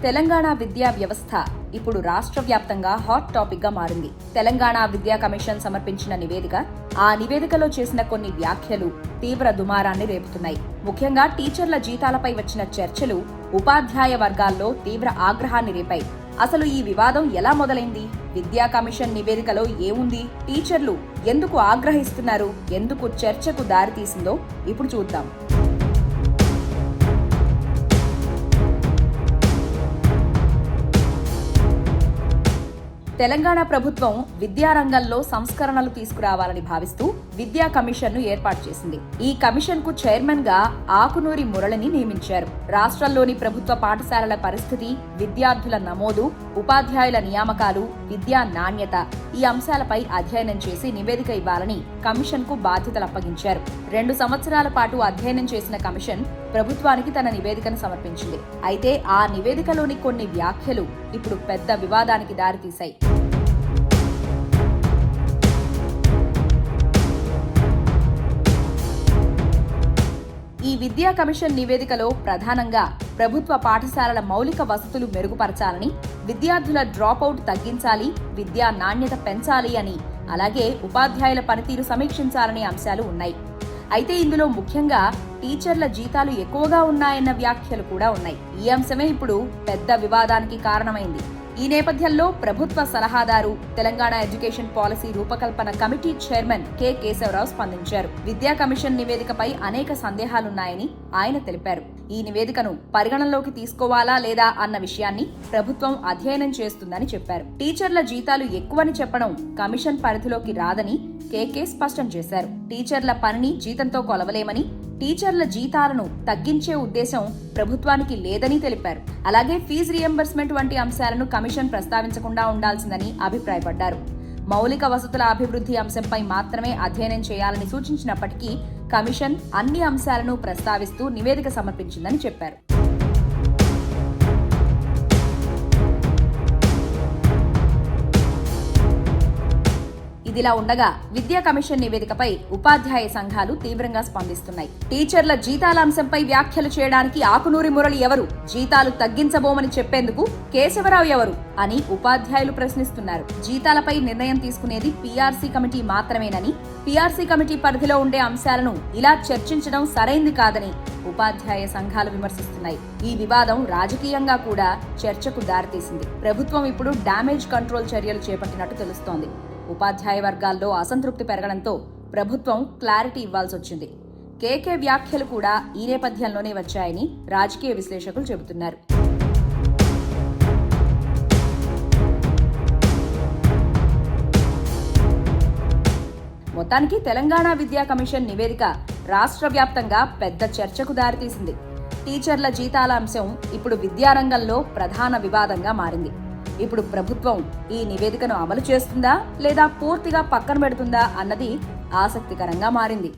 తెలంగాణ విద్యా వ్యవస్థ ఇప్పుడు రాష్ట్ర వ్యాప్తంగా హాట్ టాపిక్ గా మారింది. తెలంగాణ విద్యా కమిషన్ సమర్పించిన నివేదిక, ఆ నివేదికలో చేసిన కొన్ని వ్యాఖ్యలు తీవ్ర దుమారాన్ని రేపుతున్నాయి. ముఖ్యంగా టీచర్ల జీతాలపై వచ్చిన చర్చలు ఉపాధ్యాయ వర్గాల్లో తీవ్ర ఆగ్రహాన్ని రేపాయి. అసలు ఈ వివాదం ఎలా మొదలైంది? విద్యా కమిషన్ నివేదికలో ఏముంది? టీచర్లు ఎందుకు ఆగ్రహిస్తున్నారు? ఎందుకు చర్చకు దారితీసిందో ఇప్పుడు చూద్దాం. తెలంగాణ ప్రభుత్వం విద్యారంగంలో సంస్కరణలు తీసుకురావాలని భావిస్తూ విద్యా కమిషన్ను ఏర్పాటు చేసింది. ఈ కమిషన్ కు చైర్మన్ గా ఆకునూరి మురళిని నియమించారు. రాష్ట్రంలోని ప్రభుత్వ పాఠశాలల పరిస్థితి, విద్యార్థుల నమోదు, ఉపాధ్యాయుల నియామకాలు, విద్యా నాణ్యత ఈ అంశాలపై అధ్యయనం చేసి నివేదిక ఇవ్వాలని కమిషన్ కు బాధ్యతలు అప్పగించారు. 2 సంవత్సరాల పాటు అధ్యయనం చేసిన కమిషన్ ప్రభుత్వానికి తన నివేదికను సమర్పించింది. అయితే ఆ నివేదికలోని కొన్ని వ్యాఖ్యలు ఇప్పుడు పెద్ద వివాదానికి దారితీశాయి. ఈ విద్యా కమిషన్ నివేదికలో ప్రధానంగా ప్రభుత్వ పాఠశాలల మౌలిక వసతులు మెరుగుపరచాలని, విద్యార్థుల డ్రాపౌట్ తగ్గించాలి, విద్యా నాణ్యత పెంచాలి అని, అలాగే ఉపాధ్యాయుల పనితీరు సమీక్షించాలనే అంశాలు ఉన్నాయి. అయితే ఇందులో ముఖ్యంగా టీచర్ల జీతాలు ఎక్కువగా ఉన్నాయన్న వ్యాఖ్యలు కూడా ఉన్నాయి. ఈ అంశమే ఇప్పుడు పెద్ద వివాదానికి కారణమైంది. ఈ నేపథ్యంలో ప్రభుత్వ సలహాదారు, తెలంగాణ ఎడ్యుకేషన్ పాలసీ రూపకల్పన కమిటీ చైర్మన్ కె కేశవరావు స్పందించారు. విద్యా కమిషన్ నివేదికపై అనేక సందేహాలున్నాయని ఆయన తెలిపారు. ఈ నివేదికను పరిగణనలోకి తీసుకోవాలా లేదా అన్న విషయాన్ని ప్రభుత్వం అధ్యయనం చేస్తుందని చెప్పారు. టీచర్ల జీతాలు ఎక్కువని చెప్పడం కమిషన్ పరిధిలోకి రాదని కేకే స్పష్టం చేశారు. టీచర్ల పనిని జీతంతో కొలవలేమని, టీచర్ల జీతాలను తగ్గించే ఉద్దేశం ప్రభుత్వానికి లేదని తెలిపారు. అలాగే ఫీజు రియంబర్స్మెంట్ వంటి అంశాలను కమిషన్ ప్రస్తావించకుండా ఉండాల్సిందని అభిప్రాయపడ్డారు. మౌలిక వసతుల అభివృద్ధి అంశంపై మాత్రమే అధ్యయనం చేయాలని సూచించినప్పటికీ కమిషన్ అన్ని అంశాలను ప్రస్తావిస్తూ నివేదిక సమర్పించిందని చెప్పారు. ఇదిలా ఉండగా విద్యా కమిషన్ నివేదికపై ఉపాధ్యాయ సంఘాలు తీవ్రంగా స్పందిస్తున్నాయి. టీచర్ల జీతాల అంశంపై వ్యాఖ్యలు చేయడానికి ఆకునూరి మురళి ఎవరు? జీతాలు తగ్గించబోమని చెప్పేందుకు కేశవరావు ఎవరు అని ఉపాధ్యాయులు ప్రశ్నిస్తున్నారు. జీతాలపై నిర్ణయం తీసుకునేది పీఆర్సీ కమిటీ మాత్రమేనని, పీఆర్సీ కమిటీ పరిధిలో ఉండే అంశాలను ఇలా చర్చించడం సరైంది కాదని ఉపాధ్యాయ సంఘాలు విమర్శిస్తున్నాయి. ఈ వివాదం రాజకీయంగా కూడా చర్చకు దారితీసింది. ప్రభుత్వం ఇప్పుడు డ్యామేజ్ కంట్రోల్ చర్యలు చేపట్టినట్టు తెలుస్తోంది. ఉపాధ్యాయ వర్గాల్లో అసంతృప్తి పెరగడంతో ప్రభుత్వం క్లారిటీ ఇవ్వాల్సి వచ్చింది. కేకే వ్యాఖ్యలు కూడా ఈ నేపథ్యంలోనే వచ్చాయని రాజకీయ విశ్లేషకులు చెబుతున్నారు. మొత్తానికి తెలంగాణ విద్యా కమిషన్ నివేదిక రాష్ట్ర వ్యాప్తంగా పెద్ద చర్చకు దారితీసింది. టీచర్ల జీతాల అంశం ఇప్పుడు విద్యారంగంలో ప్రధాన వివాదంగా మారింది. ఇప్పుడు ప్రభుత్వం ఈ నివేదికను అమలు చేస్తుందా లేదా పూర్తిగా పక్కన పెడుతుందా అన్నది ఆసక్తికరంగా మారింది.